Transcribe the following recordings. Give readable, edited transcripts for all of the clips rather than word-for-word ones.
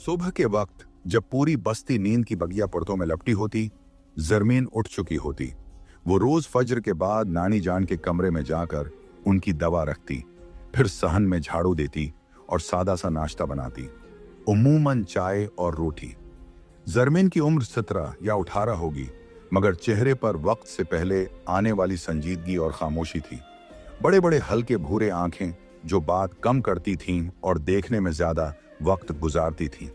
सुबह के वक्त जब पूरी बस्ती नींद की बगिया परतों में लपटी होती, जरमीन उठ चुकी होती। वो रोज फज्र के बाद नानी जान के कमरे में जाकर उनकी दवा रखती, फिर सहन में झाड़ू देती और सादा सा नाश्ता बनाती, उम्मूमन चाय और रोटी। जरमीन की उम्र 17 या 18 होगी, मगर चेहरे पर वक्त से पहले आने वाली संजीदगी और खामोशी थी। बड़े बड़े हल्के भूरे आंखें जो बात कम करती थीं और देखने में ज्यादा वक्त गुजारती थीं।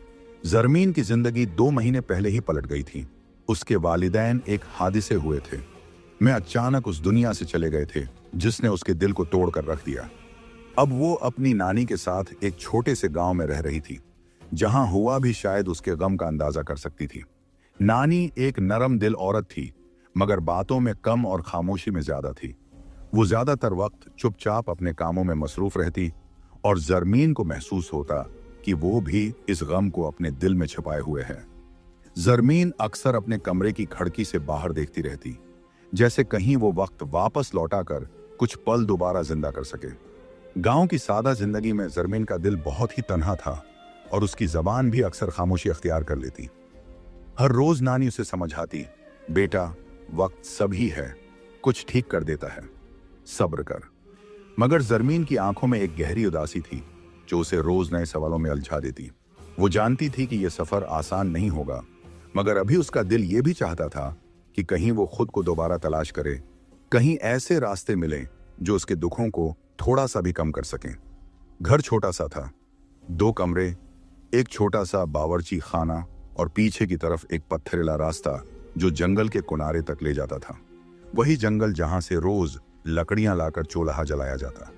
जरमीन की जिंदगी 2 महीने पहले ही पलट गई थी। उसके वालिदैन एक हादिसे हुए थे। मैं अचानक उस दुनिया से चले गए थे जिसने उसके दिल को तोड़ कर रख दिया। अब वो अपनी नानी के साथ एक छोटे से गांव में रह रही थी, जहां हुआ भी शायद उसके गम का अंदाजा कर सकती थी। नानी एक नरम दिल औरत थी, मगर बातों में कम और खामोशी में ज्यादा थी। वो ज्यादातर वक्त चुपचाप अपने कामों में मसरूफ रहती और जरमीन को महसूस होता कि वो भी इस गम को अपने दिल में छिपाए हुए है। जरमीन अक्सर अपने कमरे की खिड़की से बाहर देखती रहती, जैसे कहीं वो वक्त वापस लौटाकर कुछ पल दोबारा जिंदा कर सके। गांव की सादा जिंदगी में जरमीन का दिल बहुत ही तन्हा था और उसकी जबान भी अक्सर खामोशी अख्तियार कर लेती। हर रोज नानी उसे समझाती, बेटा वक्त सभी है, कुछ ठीक कर देता है, सब्र कर। मगर जरमीन की आंखों में एक गहरी उदासी थी जो उसे रोज नए सवालों में उलझा देती। वो जानती थी कि यह सफर आसान नहीं होगा, मगर अभी उसका दिल ये भी चाहता था कि कहीं वो खुद को दोबारा तलाश करे, कहीं ऐसे रास्ते मिले जो उसके दुखों को थोड़ा सा भी कम कर सकें। घर छोटा सा था, 2 कमरे, एक छोटा सा बावर्ची खाना और पीछे की तरफ एक पत्थरीला रास्ता जो जंगल के किनारे तक ले जाता था। वही जंगल जहां से रोज लकड़ियां लाकर चूल्हा जलाया जाता।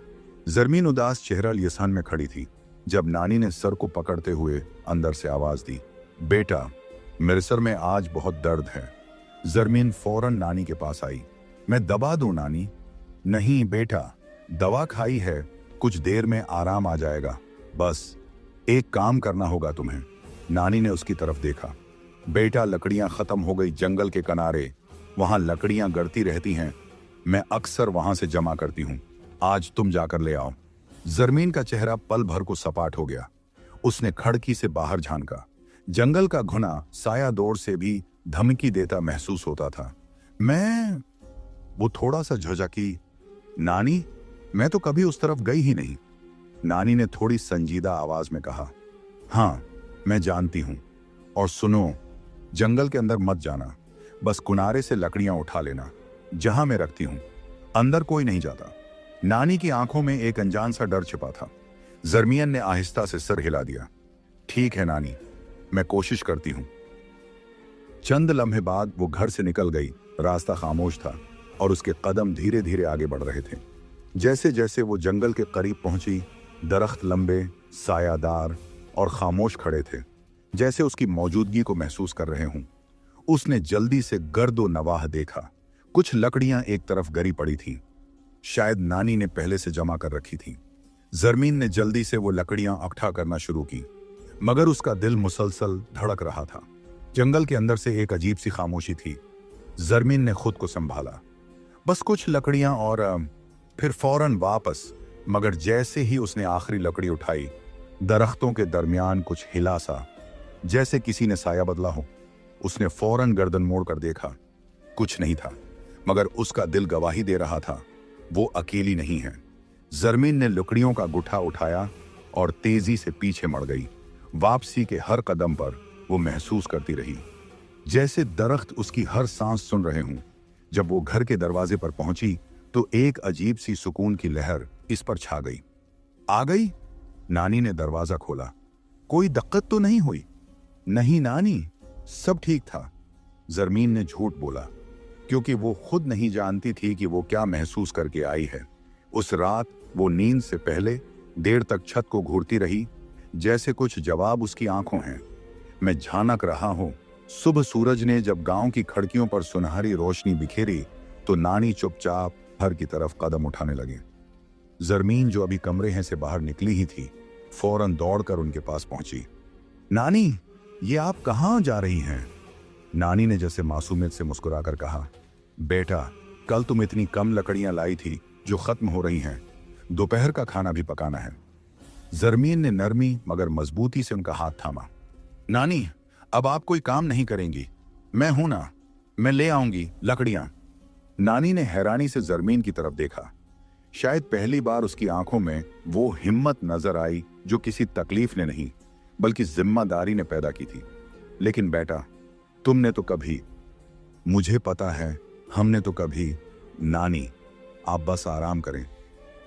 जरमीन उदास चेहरा लिए सन में खड़ी थी जब नानी ने सर को पकड़ते हुए अंदर से आवाज दी, बेटा मेरे सर में आज बहुत दर्द है। जरमीन फौरन नानी के पास आई। मैं दबा दूं नानी? नहीं बेटा, दवा खाई है, कुछ देर में आराम आ जाएगा, बस एक काम करना होगा तुम्हें। नानी ने उसकी तरफ देखा। बेटा लकड़ियां खत्म हो गई जंगल के किनारे, वहां लकड़ियां गड़ती रहती हैं, मैं अक्सर वहां से जमा करती हूं, आज तुम जाकर ले आओ। जरमीन का चेहरा पल भर को सपाट हो गया। उसने खिड़की से बाहर झांका। जंगल का घुना साया दौर से भी धमकी देता महसूस होता था। वो थोड़ा सा झुझकी, नानी मैं तो कभी उस तरफ गई ही नहीं। नानी ने थोड़ी संजीदा आवाज में कहा, हाँ मैं जानती हूं, और सुनो, जंगल के अंदर मत जाना, बस किनारे से लकड़ियां उठा लेना, जहां मैं रखती हूं, अंदर कोई नहीं जाता। नानी की आंखों में एक अनजान सा डर छिपा था। जरमीन ने आहिस्ता से सर हिला दिया। ठीक है नानी, मैं कोशिश करती हूं। चंद लम्हे बाद वो घर से निकल गई। रास्ता खामोश था और उसके कदम धीरे धीरे आगे बढ़ रहे थे। जैसे जैसे वो जंगल के करीब पहुंची, दरख्त लंबे, सायादार और खामोश खड़े थे, जैसे उसकी मौजूदगी को महसूस कर रहे हों। उसने जल्दी से गर्दो नवाह देखा। कुछ लकड़ियां एक तरफ गिरी पड़ी थीं, शायद नानी ने पहले से जमा कर रखी थी। जरमीन ने जल्दी से वो लकड़ियां इकट्ठा करना शुरू की, मगर उसका दिल मुसलसल धड़क रहा था। जंगल के अंदर से एक अजीब सी खामोशी थी। जरमीन ने खुद को संभाला, बस कुछ लकड़ियां और फिर फौरन वापस। मगर जैसे ही उसने आखिरी लकड़ी उठाई, दरख्तों के दरमियान कुछ हिला सा, जैसे किसी ने साया बदला हो। उसने फौरन गर्दन मोड़कर देखा, कुछ नहीं था, मगर उसका दिल गवाही दे रहा था, वो अकेली नहीं है। जरमीन ने लकड़ियों का गुठा उठाया और तेजी से पीछे मड़ गई। वापसी के हर कदम पर वो महसूस करती रही जैसे दरख्त उसकी हर सांस सुन रहे हों। जब वो घर के दरवाजे पर पहुंची तो एक अजीब सी सुकून की लहर इस पर छा गई। आ गई? नानी ने दरवाजा खोला। कोई दिक्कत तो नहीं हुई? नहीं नानी, सब ठीक था। जरमीन ने झूठ बोला, क्योंकि वो खुद नहीं जानती थी कि वो क्या महसूस करके आई है। उस रात वो नींद से पहले देर तक छत को घूरती रही, जैसे कुछ जवाब उसकी आंखों हैं। मैं झांक रहा हूं। सुबह सूरज ने जब गांव की खिड़कियों पर सुनहरी रोशनी बिखेरी तो नानी चुपचाप घर की तरफ कदम उठाने लगे। जरमीन जो अभी कमरे हैं से बाहर निकली ही थी, फौरन दौड़कर उनके पास पहुंची। नानी, ये आप कहां जा रही हैं? नानी ने जैसे मासूमियत से मुस्कुराकर कहा, बेटा कल तुम इतनी कम लकड़ियां लाई थी जो खत्म हो रही हैं, दोपहर का खाना भी पकाना है। जरमीन ने नरमी मगर मजबूती से उनका हाथ थामा। नानी, अब आप कोई काम नहीं करेंगी। मैं हूं ना, मैं ले आऊंगी लकड़ियां। नानी ने हैरानी से जरमीन की तरफ देखा। शायद पहली बार उसकी आंखों में वो हिम्मत नजर आई जो किसी तकलीफ ने नहीं बल्कि जिम्मेदारी ने पैदा की थी। लेकिन बेटा, तुमने तो कभी, मुझे पता है, हमने तो कभी। नानी, आप बस आराम करें।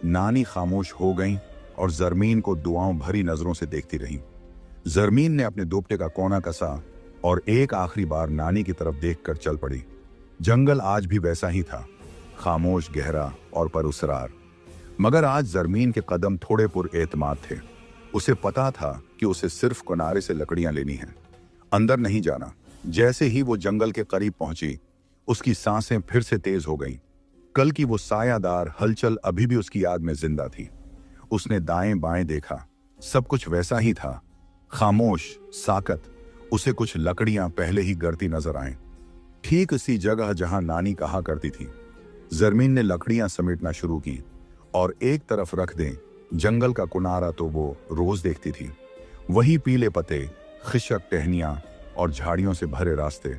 नानी खामोश हो गईं और जरमीन को दुआओं भरी नजरों से देखती रहीं। जरमीन ने अपने दोपटे का कोना कसा और एक आखिरी बार नानी की तरफ देखकर चल पड़ी। जंगल आज भी वैसा ही था, खामोश, गहरा और परउसरार। मगर आज जरमीन के कदम थोड़े पुरएतमाद थे। उसे पता था कि उसे सिर्फ किनारे से लकड़ियां लेनी हैं, अंदर नहीं जाना। जैसे ही वो जंगल के करीब पहुंची, उसकी सांसें फिर से तेज हो गईं। कल की वो सायादार हलचल अभी भी उसकी याद में जिंदा थी। उसने दाएं बाएं देखा, सब कुछ वैसा ही था, खामोश, साकत। उसे कुछ लकड़ियां पहले ही गड़ती नजर आईं, ठीक उसी जगह जहां नानी कहा करती थी। जरमीन ने लकड़ियां समेटना शुरू की और एक तरफ रख दें, जंगल का किनारा तो वो रोज देखती थी। वही पीले पत्ते, खिशक टहनियां और झाड़ियों से भरे रास्ते।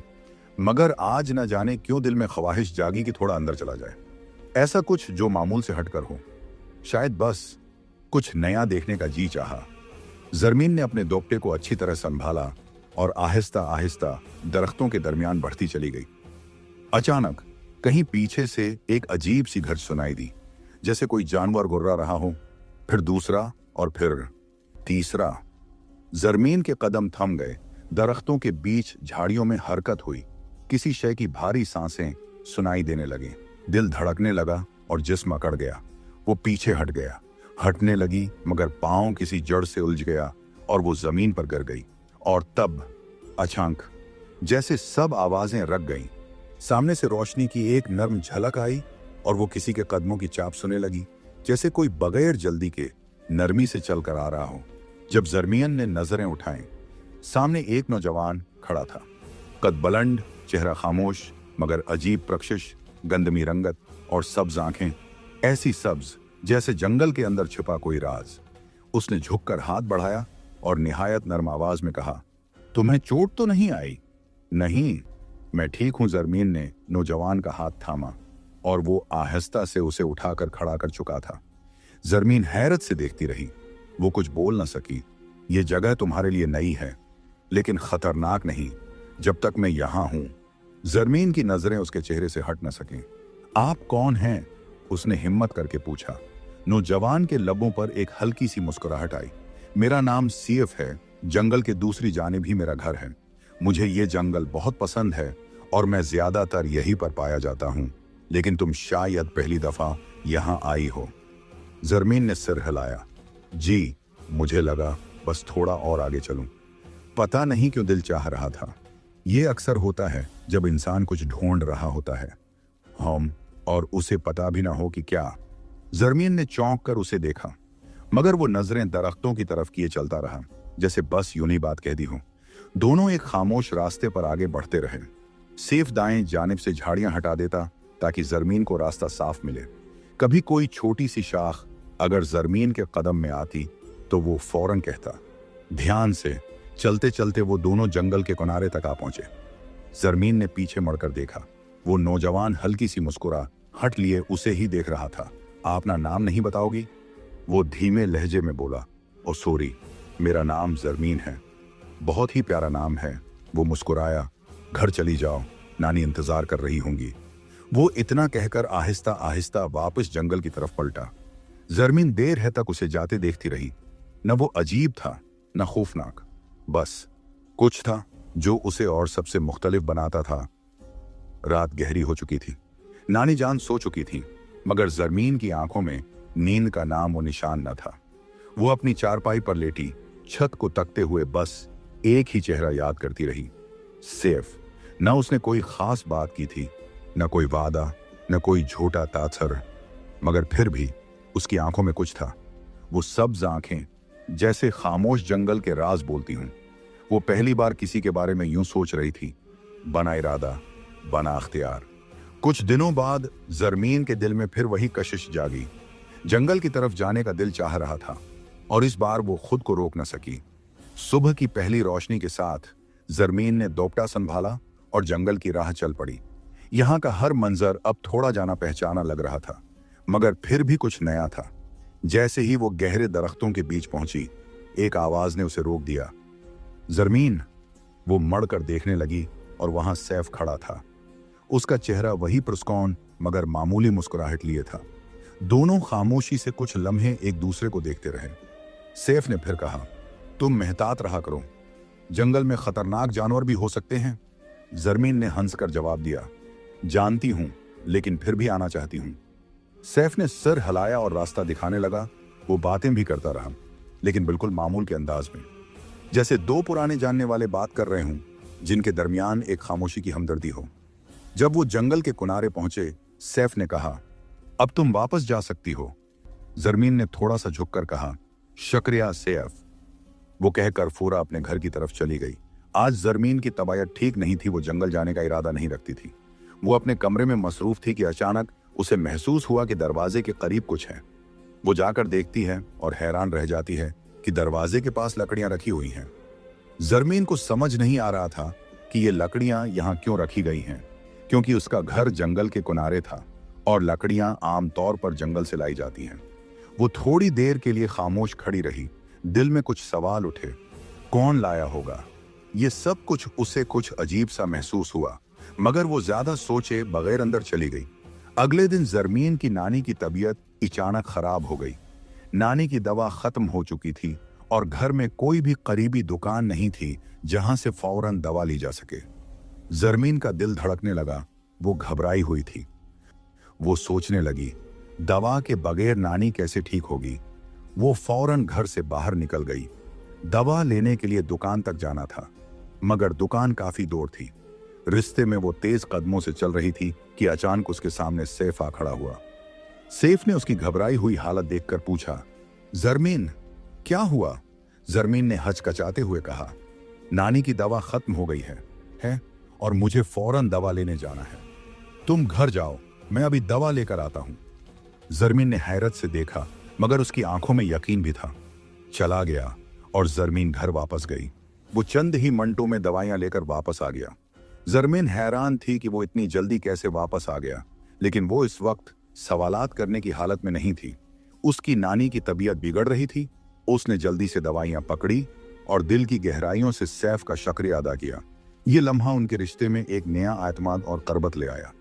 मगर आज न जाने क्यों दिल में ख्वाहिश जागी कि थोड़ा अंदर चला जाए, ऐसा कुछ जो मामूल से हटकर हो। शायद बस कुछ नया देखने का जी चाहा। जरमीन ने अपने दोपटे को अच्छी तरह संभाला और आहिस्ता आहिस्ता दरख्तों के दरमियान बढ़ती चली गई। अचानक कहीं पीछे से एक अजीब सी घट सुनाई दी, जैसे कोई जानवर गुर्रा रहा हो। फिर दूसरा और फिर तीसरा। जरमीन के कदम थम गए। दरख्तों के बीच झाड़ियों में हरकत हुई। किसी शय की भारी सांसें सुनाई देने लगे। दिल धड़कने लगा और जिस्म अकड़ गया। वो पीछे हट गया, हटने लगी, मगर पांव किसी जड़ से उलझ गया और वो जमीन पर गिर गई। और तब अचानक जैसे सब आवाजें रख गईं। सामने से रोशनी की एक नर्म झलक आई और वो किसी के कदमों की चाप सुनने लगी, जैसे कोई बगैर जल्दी के नरमी से चलकर आ रहा हो। जब जरमीन ने नजरें उठाईं, सामने एक नौजवान खड़ा था। कद बुलंद, चेहरा खामोश मगर अजीब प्रकशिश, गंदमी रंगत और सब्ज आंखें, ऐसी सब्ज जैसे जंगल के अंदर छिपा कोई राज। उसने झुककर हाथ बढ़ाया और निहायत नर्म आवाज में कहा, तुम्हें चोट तो नहीं आई? नहीं, मैं ठीक हूं। जरमीन ने नौजवान का हाथ थामा और वो आहिस्ता से उसे उठाकर खड़ा कर चुका था। जरमीन हैरत से देखती रही। वो कुछ बोल न सकी। ये जगह तुम्हारे लिए नई है, लेकिन खतरनाक नहीं जब तक मैं यहां हूं। जरमीन की नजरें उसके चेहरे से हट न सकें। आप कौन हैं? उसने हिम्मत करके पूछा। नौजवान के लबों पर एक हल्की सी मुस्कुराहट आई। मेरा नाम सीएफ है। जंगल के दूसरी जानिब ही मेरा घर है। मुझे ये जंगल बहुत पसंद है और मैं ज्यादातर यहीं पर पाया जाता हूं। लेकिन तुम शायद पहली दफा यहां आई हो। जरमीन ने सिर हिलाया। जी, मुझे लगा बस थोड़ा और आगे चलूं। पता नहीं क्यों दिल चाह रहा था। ये अक्सर होता है जब इंसान कुछ ढूंढ रहा होता है, हम और उसे पता भी ना हो कि क्या। जरमीन ने चौंक कर उसे देखा, मगर वो नजरें दरख्तों की तरफ किए चलता रहा, जैसे बस यूं ही बात कह दी हो। दोनों एक खामोश रास्ते पर आगे बढ़ते रहे। सेफ दाएं जानिब से झाड़ियां हटा देता ताकि जरमीन को रास्ता साफ मिले। कभी कोई छोटी सी शाख अगर जरमीन के कदम में आती तो वो फौरन कहता। ध्यान से चलते चलते वो दोनों जंगल के किनारे तक आ पहुंचे। जरमीन ने पीछे मुड़कर देखा। वो नौजवान हल्की सी मुस्कुरा हट लिए उसे ही देख रहा था। आप अपना नाम नहीं बताओगी? वो धीमे लहजे में बोला। ओ सॉरी, मेरा नाम जरमीन है। बहुत ही प्यारा नाम है। वो मुस्कुराया। घर चली जाओ, नानी इंतजार कर रही होंगी। वो इतना कहकर आहिस्ता आहिस्ता वापस जंगल की तरफ पलटा। जरमीन देर है तक उसे जाते देखती रही। न वो अजीब था न खौफनाक, बस कुछ था जो उसे और सबसे मुख्तलिफ बनाता था। रात गहरी हो चुकी थी। नानी जान सो चुकी थी, मगर जरमीन की आंखों में नींद का नाम और निशान न था। वो अपनी चारपाई पर लेटी छत को तकते हुए बस एक ही चेहरा याद करती रही, सेफ। न उसने कोई खास बात की थी, न कोई वादा, न कोई झूठा तासर, मगर फिर भी उसकी आंखों में कुछ था। वो सब्ज आंखें जैसे खामोश जंगल के राज बोलती हूं। वो पहली बार किसी के बारे में यूं सोच रही थी, बना इरादा बना अख्तियार। कुछ दिनों बाद जरमीन के दिल में फिर वही कशिश जागी। जंगल की तरफ जाने का दिल चाह रहा था और इस बार वो खुद को रोक न सकी। सुबह की पहली रोशनी के साथ जरमीन ने दोपटा संभाला और जंगल की राह चल पड़ी। यहाँ का हर मंजर अब थोड़ा जाना पहचाना लग रहा था, मगर फिर भी कुछ नया था। जैसे ही वो गहरे दरख्तों के बीच पहुंची, एक आवाज ने उसे रोक दिया। जरमीन! वो मड़कर देखने लगी और वहां सैफ खड़ा था। उसका चेहरा वही पुरस्कौन मगर मामूली मुस्कुराहट लिए था। दोनों खामोशी से कुछ लम्हे एक दूसरे को देखते रहे। सैफ ने फिर कहा, तुम मेहतात रहा करो, जंगल में खतरनाक जानवर भी हो सकते हैं। जरमीन ने हंसकर जवाब दिया, जानती हूं, लेकिन फिर भी आना चाहती हूं। सैफ ने सर हिलाया और रास्ता दिखाने लगा। वो बातें भी करता रहा, लेकिन बिल्कुल मामूल के अंदाज में, जैसे दो पुराने जानने वाले बात कर रहे हों, जिनके दरमियान एक खामोशी की हमदर्दी हो। जब वो जंगल के किनारे पहुंचे, सैफ ने कहा, अब तुम वापस जा सकती हो। जरमीन ने थोड़ा सा झुककर कहा, शुक्रिया सैफ। वो कहकर फूरा अपने घर की तरफ चली गई। आज जरमीन की तबीयत ठीक नहीं थी। वो जंगल जाने का इरादा नहीं रखती थी। वो अपने कमरे में मसरूफ थी कि अचानक उसे महसूस हुआ कि दरवाजे के करीब कुछ है। वो जाकर देखती है और हैरान रह जाती है कि दरवाजे के पास लकड़ियां रखी हुई हैं। जरमीन को समझ नहीं आ रहा था कि ये लकड़ियां यहां क्यों रखी गई हैं, क्योंकि उसका घर जंगल के किनारे था और लकड़ियां आमतौर पर जंगल से लाई जाती हैं। वो थोड़ी देर के लिए खामोश खड़ी रही। दिल में कुछ सवाल उठे। कौन लाया होगा? ये सब कुछ उसे कुछ अजीब सा महसूस हुआ, मगर वो ज्यादा सोचे बगैर अंदर चली गई। अगले दिन जरमीन की नानी की तबीयत अचानक खराब हो गई। नानी की दवा खत्म हो चुकी थी और घर में कोई भी करीबी दुकान नहीं थी जहां से फौरन दवा ली जा सके। जरमीन का दिल धड़कने लगा। वो घबराई हुई थी। वो सोचने लगी, दवा के बगैर नानी कैसे ठीक होगी। वो फौरन घर से बाहर निकल गई। दवा लेने के लिए दुकान तक जाना था, मगर दुकान काफी दूर थी। रिश्ते में वो तेज कदमों से चल रही थी कि अचानक उसके सामने सैफ आ खड़ा हुआ। सैफ ने उसकी घबराई हुई हालत देखकर पूछा, जरमीन, क्या हुआ? जरमीन ने हचकचाते हुए कहा, नानी की दवा खत्म हो गई है और मुझे फौरन दवा लेने जाना है। तुम घर जाओ, मैं अभी दवा लेकर आता हूं। जरमीन ने हैरत से देखा, मगर उसकी आंखों में यकीन भी था। चला गया और जरमीन घर वापस गई। वो चंद ही मिनटों में दवाइयां लेकर वापस आ गया। जरमीन हैरान थी कि वो इतनी जल्दी कैसे वापस आ गया, लेकिन वो इस वक्त सवालात करने की हालत में नहीं थी। उसकी नानी की तबीयत बिगड़ रही थी। उसने जल्दी से दवाइयां पकड़ी और दिल की गहराइयों से सैफ का शुक्रिया अदा किया। ये लम्हा उनके रिश्ते में एक नया एतमाद और करबत ले आया।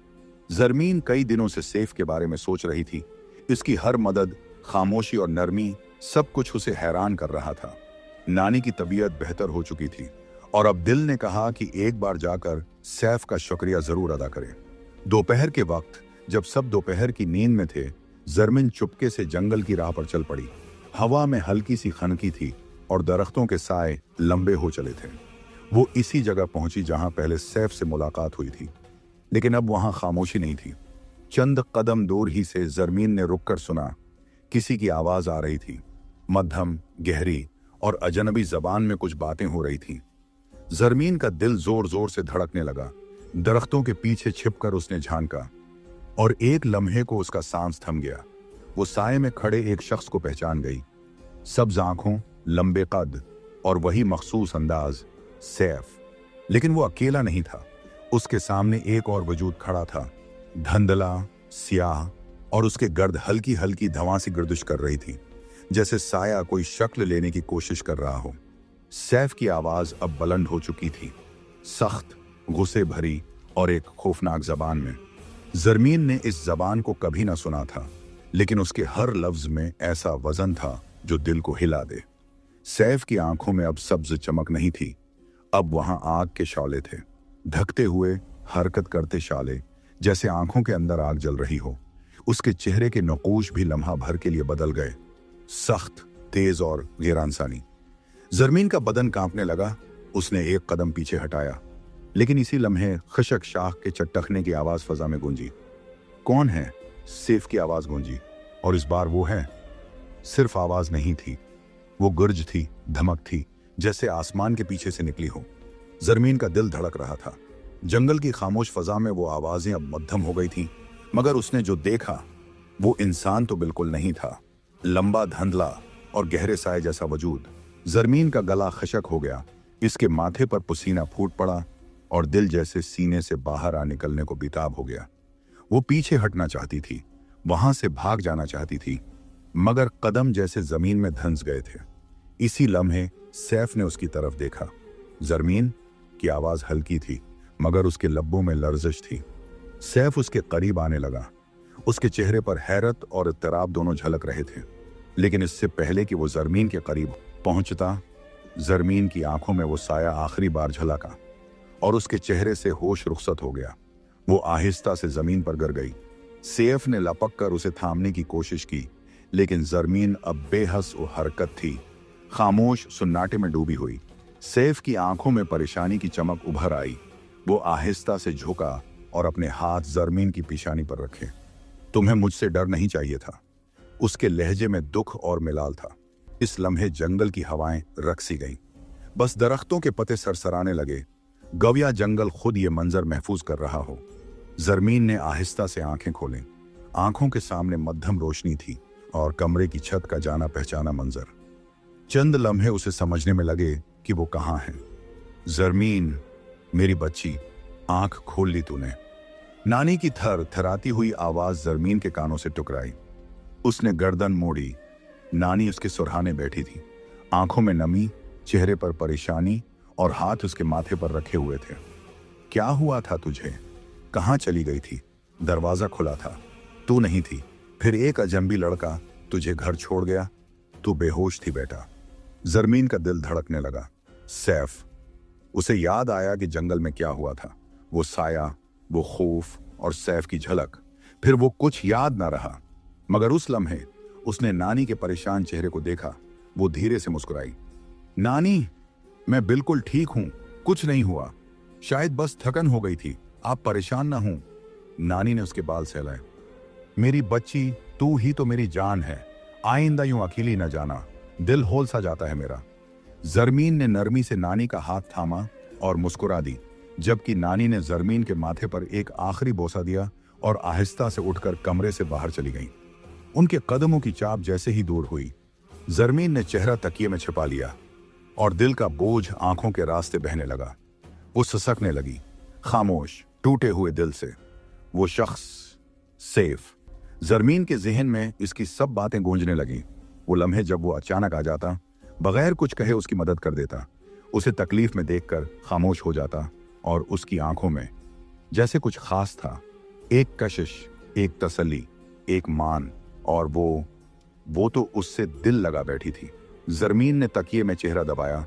जरमीन कई दिनों से सैफ के बारे में सोच रही थी। इसकी हर मदद, खामोशी और नरमी, सब कुछ उसे हैरान कर रहा था। नानी की तबीयत बेहतर हो चुकी थी और अब दिल ने कहा कि एक बार जाकर सैफ का शुक्रिया जरूर अदा करें। दोपहर के वक्त जब सब दोपहर की नींद में थे, जरमीन चुपके से जंगल की राह पर चल पड़ी। हवा में हल्की सी खनकी थी और दरख्तों के साए लंबे हो चले थे। वो इसी जगह पहुंची जहां पहले सैफ से मुलाकात हुई थी, लेकिन अब वहां खामोशी नहीं थी। चंद कदम दूर ही से जरमीन ने रुककर सुना। किसी की आवाज आ रही थी, मध्यम, गहरी और अजनबी जबान में कुछ बातें हो रही थीं। जरमीन का दिल जोर जोर से धड़कने लगा। दरख्तों के पीछे छिपकर उसने झांका और एक लम्हे को उसका सांस थम गया। वो साए में खड़े एक शख्स को पहचान गई। सब्ज आंखों, लंबे कद और वही मखसूस अंदाज, सैफ। लेकिन वो अकेला नहीं था। उसके सामने एक और वजूद खड़ा था, धंधला, स्याह, और उसके गर्द हल्की हल्की धवां सी गर्दिश कर रही थी, जैसे साया कोई शक्ल लेने की कोशिश कर रहा हो। सैफ की आवाज अब बुलंद हो चुकी थी, सख्त, गुस्से भरी और एक खौफनाक जबान में। जरमीन ने इस जबान को कभी ना सुना था, लेकिन उसके हर लफ्ज में ऐसा वजन था जो दिल को हिला दे। सैफ की आंखों में अब सब्ज चमक नहीं थी, अब वहां आग के शौले थे, धकते हुए, हरकत करते शाले, जैसे आंखों के अंदर आग जल रही हो। उसके चेहरे के नकूश भी लम्हा भर के लिए बदल गए, सख्त, तेज और गैरानसानी। जरमीन का बदन कांपने लगा। उसने एक कदम पीछे हटाया, लेकिन इसी लम्हे खशक शाख के चटखने की आवाज फजा में गूंजी। कौन है? सैफ की आवाज गूंजी, और इस बार वो है। सिर्फ आवाज नहीं थी, वो गुर्ज थी, धमक थी, जैसे आसमान के पीछे से निकली हो। जरमीन का दिल धड़क रहा था। जंगल की खामोश फजा में वो आवाजें अब मध्यम हो गई थीं, मगर उसने जो देखा वो इंसान तो बिल्कुल नहीं था। लंबा, धंधला और गहरे साए जैसा वजूद। जरमीन का गला खशक हो गया, इसके माथे पर पसीना फूट पड़ा और दिल जैसे सीने से बाहर आ निकलने को बेताब हो गया। वो पीछे हटना चाहती थी, वहां से भाग जाना चाहती थी, मगर कदम जैसे जमीन में धंस गए थे। इसी लम्हे सैफ ने उसकी तरफ देखा। जरमीन की आवाज हल्की थी, मगर उसके लब्बों में लर्जिश थी। सैफ उसके करीब आने लगा। उसके चेहरे पर हैरत और इत्तराब दोनों झलक रहे थे, लेकिन इससे पहले कि वो जरमीन के करीब पहुंचता, जरमीन की आंखों में वो साया आखिरी बार झलका और उसके चेहरे से होश रुखसत हो गया। वो आहिस्ता से जमीन पर गिर गई। सैफ ने लपक कर उसे थामने की कोशिश की, लेकिन जरमीन अब बेहस वो हरकत थी, खामोश सन्नाटे में डूबी हुई। सैफ की आंखों में परेशानी की चमक उभर आई। वो आहिस्ता से झुका और अपने हाथ जरमीन की पेशानी पर रखे। तुम्हें मुझसे डर नहीं चाहिए था। उसके लहजे में दुख और मिलाल था। इस लम्हे जंगल की हवाएं रकसी गईं। बस दरख्तों के पत्ते सरसराने लगे, गविया जंगल खुद ये मंजर महफूज कर रहा हो। जरमीन ने आहिस्ता से आंखें खोलीं। आंखों के सामने मध्यम रोशनी थी और कमरे की छत का जाना पहचाना मंजर। चंद लम्हे उसे समझने में लगे कि वो कहाँ है। जरमीन, मेरी बच्ची, आंख खोल ली तूने। नानी की थर थराती हुई आवाज जरमीन के कानों से टकराई। उसने गर्दन मोड़ी। नानी उसके सुरहाने बैठी थी, आंखों में नमी, चेहरे पर परेशानी और हाथ उसके माथे पर रखे हुए थे। क्या हुआ था तुझे? कहाँ चली गई थी? दरवाजा खुला था, तू नहीं थी। फिर एक अजंबी लड़का तुझे घर छोड़ गया। तू बेहोश थी बेटा। जरमीन का दिल धड़कने लगा। सैफ, उसे याद आया कि जंगल में क्या हुआ था। वो साया, वो खौफ और सैफ की झलक। फिर वो कुछ याद ना रहा, मगर उस लम्हे उसने नानी के परेशान चेहरे को देखा। वो धीरे से मुस्कुराई। नानी, मैं बिल्कुल ठीक हूं, कुछ नहीं हुआ। शायद बस थकन हो गई थी, आप परेशान ना हों। नानी ने उसके बाल सहलाए। मेरी बच्ची, तू ही तो मेरी जान है। आइंदा यूं अकेली न जाना, दिल होल सा जाता है मेरा। जरमीन ने नरमी से नानी का हाथ थामा और मुस्कुरा दी, जबकि नानी ने जरमीन के माथे पर एक आखिरी बोसा दिया और आहिस्ता से उठकर कमरे से बाहर चली गईं। उनके कदमों की चाप जैसे ही दूर हुई, जरमीन ने चेहरा तकिए में छिपा लिया और दिल का बोझ आंखों के रास्ते बहने लगा। वो ससकने लगी, खामोश, टूटे हुए दिल से। वो शख्स, सैफ। जरमीन के जहन में इसकी सब बातें गूंजने लगी। वो लम्हे जब वो अचानक आ जाता, बगैर कुछ कहे उसकी मदद कर देता, उसे तकलीफ में देखकर खामोश हो जाता और उसकी आंखों में जैसे कुछ खास था, एक कशिश, एक तसल्ली, एक मान। और वो तो उससे दिल लगा बैठी थी। जरमीन ने तकिए में चेहरा दबाया।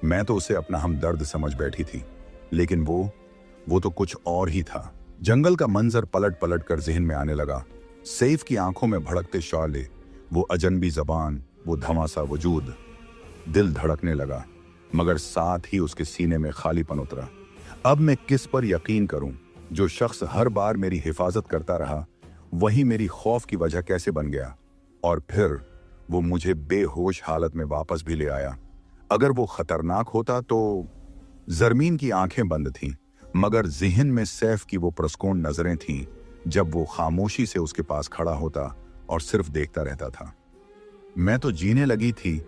मैं तो उसे अपना हमदर्द समझ बैठी थी, लेकिन वो तो कुछ और ही था। जंगल का मंजर पलट पलट कर जहन में आने लगा। सैफ की आंखों में भड़कते शौले, वो अजनबी जबान, वो धमासा वजूद। दिल धड़कने लगा, मगर साथ ही उसके सीने में खालीपन उतरा। अब मैं किस पर यकीन करूं? जो शख्स हर बार मेरी हिफाजत करता रहा, वही मेरी खौफ की वजह कैसे बन गया? और फिर वो मुझे बेहोश हालत में वापस भी ले आया। अगर वो खतरनाक होता तो। जरमीन की आंखें बंद थीं, मगर जिहन में सैफ की वो पुरस्कून नजरें थीं, जब वो खामोशी से उसके पास खड़ा होता और सिर्फ देखता रहता था। मैं तो जीने लगी थी,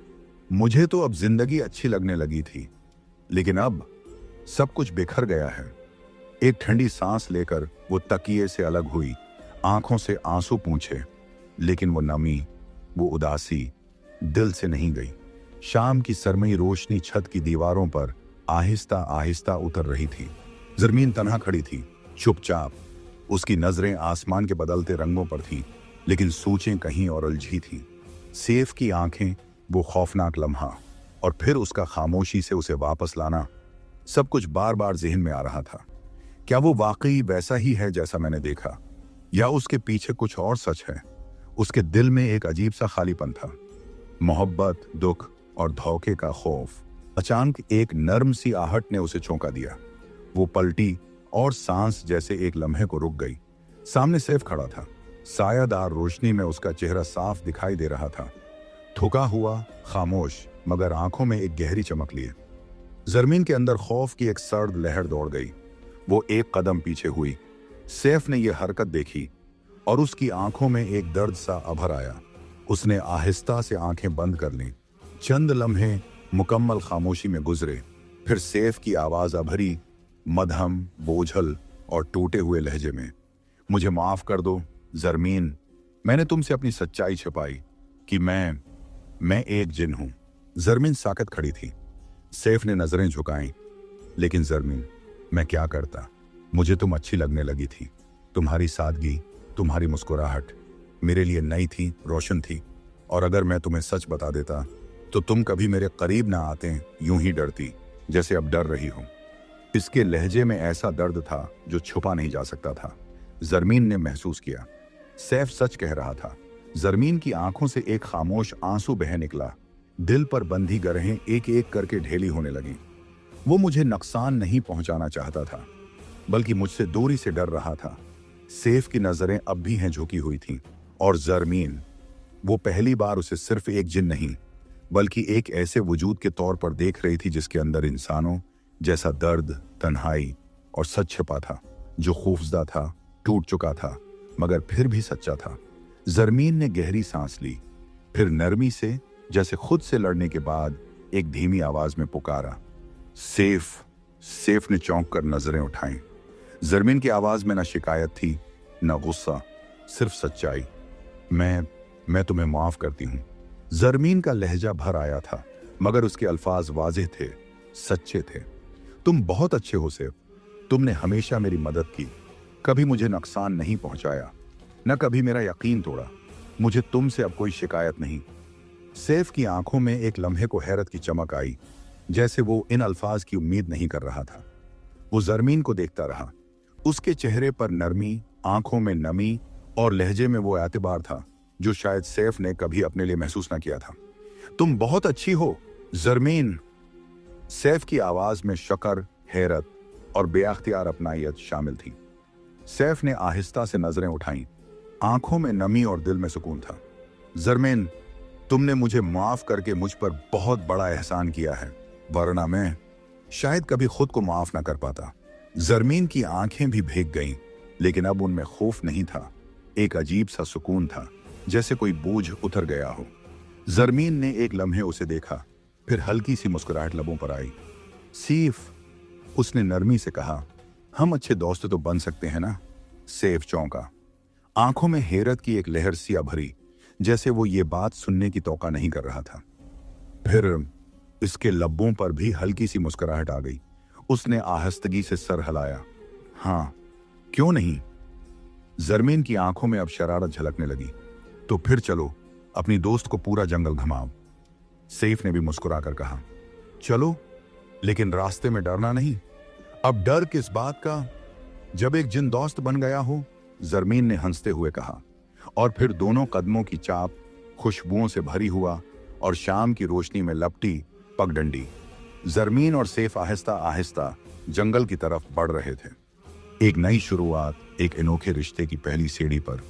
मुझे तो अब जिंदगी अच्छी लगने लगी थी, लेकिन अब सब कुछ बिखर गया है। एक ठंडी सांस लेकर वो तकिए से अलग हुई, आंखों से आंसू पूंछे, लेकिन वो नमी, वो उदासी दिल से नहीं गई। शाम की सरमई रोशनी छत की दीवारों पर आहिस्ता आहिस्ता उतर रही थी। जरमीन तन्हा खड़ी थी, चुपचाप। उसकी नजरें आसमान के बदलते रंगों पर थीं, लेकिन सोचें कहीं और उलझी थीं। सैफ की आंखें, वो खौफनाक लम्हा, और फिर उसका खामोशी से उसे वापस लाना, सब कुछ बार बार जहन में आ रहा था। क्या वो वाकई वैसा ही है जैसा मैंने देखा, या उसके पीछे कुछ और सच है? उसके दिल में एक अजीब सा खालीपन था, मोहब्बत, दुख और धोखे का खौफ। अचानक एक नर्म सी आहट ने उसे चौंका दिया। वो पलटी और सांस जैसे एक लम्हे को रुक गई। सामने सैफ खड़ा था। सायादार रोशनी में उसका चेहरा साफ दिखाई दे रहा था, थका हुआ, खामोश, मगर आंखों में एक गहरी चमक लिए। जरमीन के अंदर खौफ की एक सर्द लहर दौड़ गई। वो एक कदम पीछे हुई। सैफ ने यह हरकत देखी और उसकी आंखों में एक दर्द सा अभर आया। उसने आहिस्ता से आंखें बंद कर लीं। चंद लम्हे मुकम्मल खामोशी में गुजरे। फिर सैफ की आवाज अभरी, मध्यम, बोझल और टूटे हुए लहजे में, मुझे माफ कर दो जरमीन, मैंने तुमसे अपनी सच्चाई छिपाई कि मैं एक जिन हूं। जरमीन साकत खड़ी थी। सैफ ने नजरें झुकाई। लेकिन जरमीन, मैं क्या करता, मुझे तुम अच्छी लगने लगी थी। तुम्हारी सादगी, तुम्हारी मुस्कुराहट मेरे लिए नई थी, रोशन थी। और अगर मैं तुम्हें सच बता देता तो तुम कभी मेरे करीब ना आते, यूं ही डरती जैसे अब डर रही हो। इसके लहजे में ऐसा दर्द था जो छुपा नहीं जा सकता था। जरमीन ने महसूस किया सैफ सच कह रहा था। जरमीन की आंखों से एक खामोश आंसू बह निकला। दिल पर बंधी गरहें एक एक करके ढेली होने लगी। वो मुझे नुकसान नहीं पहुंचाना चाहता था, बल्कि मुझसे दूरी से डर रहा था। सैफ की नजरें अब भी हैं झुकी हुई थीं। और जरमीन, वो पहली बार उसे सिर्फ एक जिन नहीं, बल्कि एक ऐसे वजूद के तौर पर देख रही थी जिसके अंदर इंसानों जैसा दर्द, तन्हाई और सच छिपा था, जो खौफजदा था, टूट चुका था, मगर फिर भी सच्चा था। जरमीन ने गहरी सांस ली, फिर नरमी से, जैसे खुद से लड़ने के बाद, एक धीमी आवाज में पुकारा, सैफ। सैफ ने चौंक कर नजरें उठाईं। जरमीन की आवाज में न शिकायत थी, न गुस्सा, सिर्फ सच्चाई। मैं तुम्हें माफ करती हूं। जरमीन का लहजा भर आया था, मगर उसके अल्फाज वाज़ेह थे, सच्चे थे। तुम बहुत अच्छे हो सैफ, तुमने हमेशा मेरी मदद की, कभी मुझे नुकसान नहीं पहुंचाया, न कभी मेरा यकीन तोड़ा। मुझे तुमसे अब कोई शिकायत नहीं। सैफ की आंखों में एक लम्हे को हैरत की चमक आई, जैसे वो इन अल्फाज की उम्मीद नहीं कर रहा था। वो जरमीन को देखता रहा। उसके चेहरे पर नरमी, आंखों में नमी और लहजे में वो एतबार था जो शायद सैफ ने कभी अपने लिए महसूस न किया था। तुम बहुत अच्छी हो जरमीन। सैफ की आवाज में शकर, हैरत और बेअख्तियार अपनायत शामिल थी। सैफ ने आहिस्ता से नजरें उठाईं। आंखों में नमी और दिल में सुकून था। जरमीन, तुमने मुझे माफ करके मुझ पर बहुत बड़ा एहसान किया है, वरना मैं शायद कभी खुद को माफ ना कर पाता। जरमीन की आंखें भी भीग गईं, लेकिन अब उनमें खौफ नहीं था, एक अजीब सा सुकून था, जैसे कोई बोझ उतर गया हो। जरमीन ने एक लम्हे उसे देखा, फिर हल्की सी मुस्कुराहट लबों पर आई। सैफ, उसने नरमी से कहा, हम अच्छे दोस्त तो बन सकते हैं ना? सैफ चौंका। आंखों में हैरत की एक लहर सिया भरी, जैसे वो ये बात सुनने की तौका नहीं कर रहा था। फिर इसके लब्बों पर भी हल्की सी मुस्कुराहट आ गई। उसने आहिस्तगी से सर हिलाया। हाँ, क्यों नहीं? जरमीन की आंखों में अब शरारत झलकने लगी। तो फिर चलो, अपनी दोस्त को पूरा जंगल घुमाओ। सैफ ने भी मुस्कुराकर कहा, चलो, लेकिन रास्ते में डरना नहीं। अब डर किस बात का, जब एक जिन दोस्त बन गया हो, जरमीन ने हंसते हुए कहा। और फिर दोनों कदमों की चाप खुशबुओं से भरी हुआ और शाम की रोशनी में लपटी पगडंडी। जरमीन और सैफ आहिस्ता आहिस्ता जंगल की तरफ बढ़ रहे थे। एक नई शुरुआत, एक अनोखे रिश्ते की पहली सीढ़ी पर।